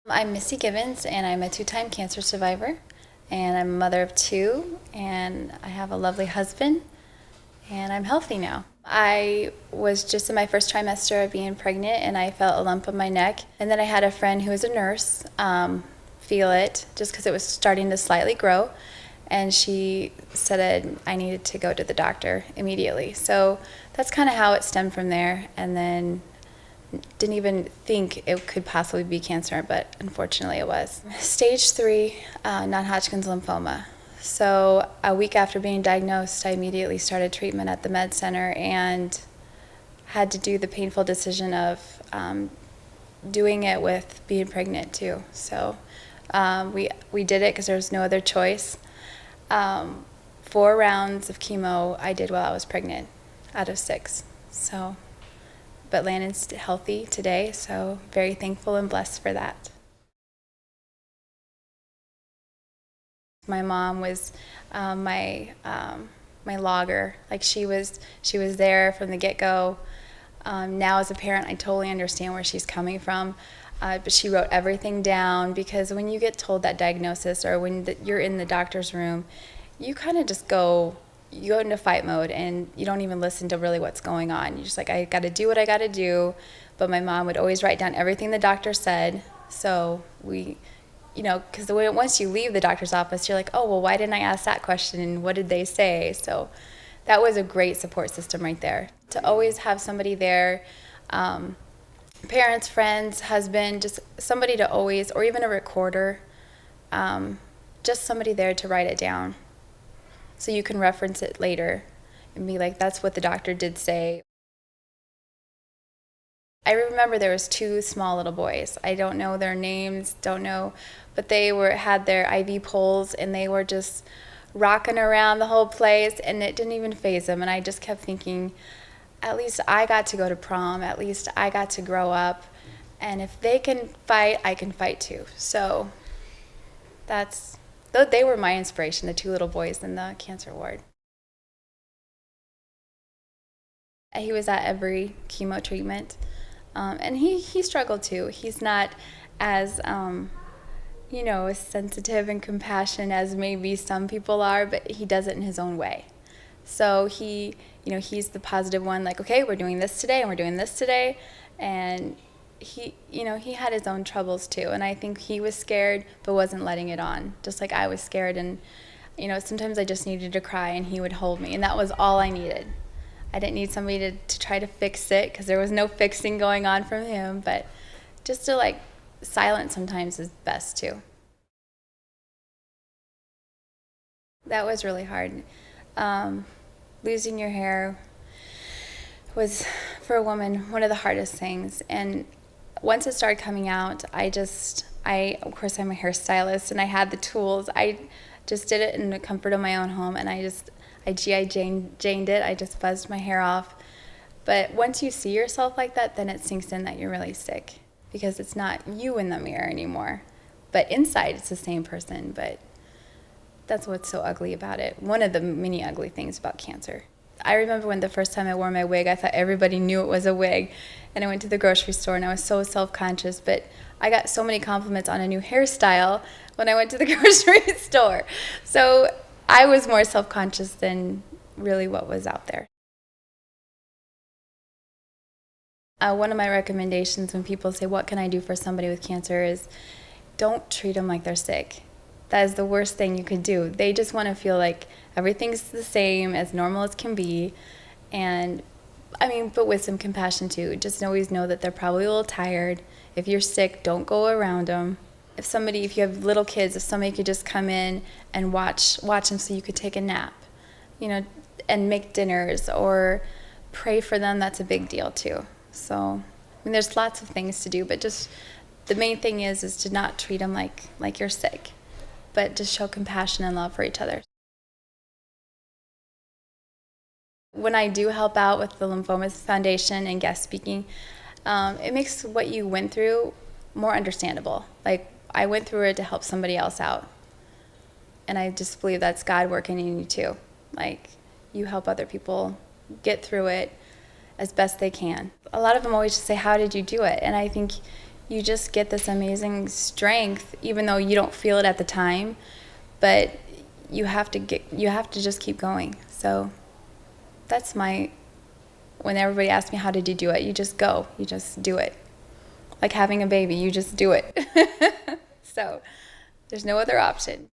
I'm Missy Gibbons, and I'm a two-time cancer survivor, and I'm a mother of two, and I have a lovely husband, and I'm healthy now. I was just in my first trimester of being pregnant, and I felt a lump on my neck, and then I had a friend who was a nurse feel it just because it was starting to slightly grow, and she said I needed to go to the doctor immediately. So that's kind of how it stemmed from there, and then didn't even think it could possibly be cancer, but unfortunately it was. Stage 3 non-Hodgkin's lymphoma. So a week after being diagnosed, I immediately started treatment at the med center and had to do the painful decision of doing it with being pregnant too. So we did it because there was no other choice. 4 rounds of chemo I did while I was pregnant out of 6. So. But Landon's healthy today, so very thankful and blessed for that. My mom was my logger. Like she was there from the get-go. Now as a parent, I totally understand where she's coming from. But she wrote everything down because when you get told that diagnosis or when you're in the doctor's room, you kind of just you go into fight mode and you don't even listen to really what's going on. You're just like, I got to do what I got to do. But my mom would always write down everything the doctor said. So because once you leave the doctor's office, you're like, oh, well, why didn't I ask that question? And what did they say? So that was a great support system right there. To always have somebody there, parents, friends, husband, just somebody to always, or even a recorder, just somebody there to write it down. So you can reference it later and be like, that's what the doctor did say. I remember there was 2 small little boys. I don't know their names, but they had their IV poles and they were just rocking around the whole place and it didn't even faze them. And I just kept thinking, at least I got to go to prom, at least I got to grow up. And if they can fight, I can fight too. So they were my inspiration, the 2 little boys in the cancer ward. He was at every chemo treatment, and he struggled too. He's not as, as sensitive and compassionate as maybe some people are, but he does it in his own way. So he's the positive one, like, okay, we're doing this today, and we're doing this today, and he had his own troubles too, and I think he was scared but wasn't letting it on, just like I was scared. And sometimes I just needed to cry and he would hold me, and that was all I needed. I didn't need somebody to try to fix it because there was no fixing going on from him, but just to silence sometimes is best too. That was really hard. Losing your hair was, for a woman, one of the hardest things. And once it started coming out, of course, I'm a hairstylist and I had the tools. I just did it in the comfort of my own home, and I G.I. Janed it. I just buzzed my hair off. But once you see yourself like that, then it sinks in that you're really sick because it's not you in the mirror anymore. But inside, it's the same person. But that's what's so ugly about it. One of the many ugly things about cancer. I remember when the first time I wore my wig, I thought everybody knew it was a wig. And I went to the grocery store and I was so self-conscious, but I got so many compliments on a new hairstyle when I went to the grocery store. So I was more self-conscious than really what was out there. One of my recommendations when people say, what can I do for somebody with cancer, is don't treat them like they're sick. That is the worst thing you could do. They just want to feel like everything's the same, as normal as can be. And but with some compassion too. Just always know that they're probably a little tired. If you're sick, don't go around them. If you have little kids, if somebody could just come in and watch them so you could take a nap, and make dinners or pray for them, that's a big deal too. So, there's lots of things to do, but just the main thing is to not treat them like you're sick, but just show compassion and love for each other. When I do help out with the Lymphoma Foundation and guest speaking, it makes what you went through more understandable. Like, I went through it to help somebody else out. And I just believe that's God working in you too. Like, you help other people get through it as best they can. A lot of them always just say, how did you do it? And I think you just get this amazing strength, even though you don't feel it at the time, but you have to just keep going. So that's when everybody asks me, how did you do it? You just go, you just do it. Like having a baby, you just do it. So there's no other option.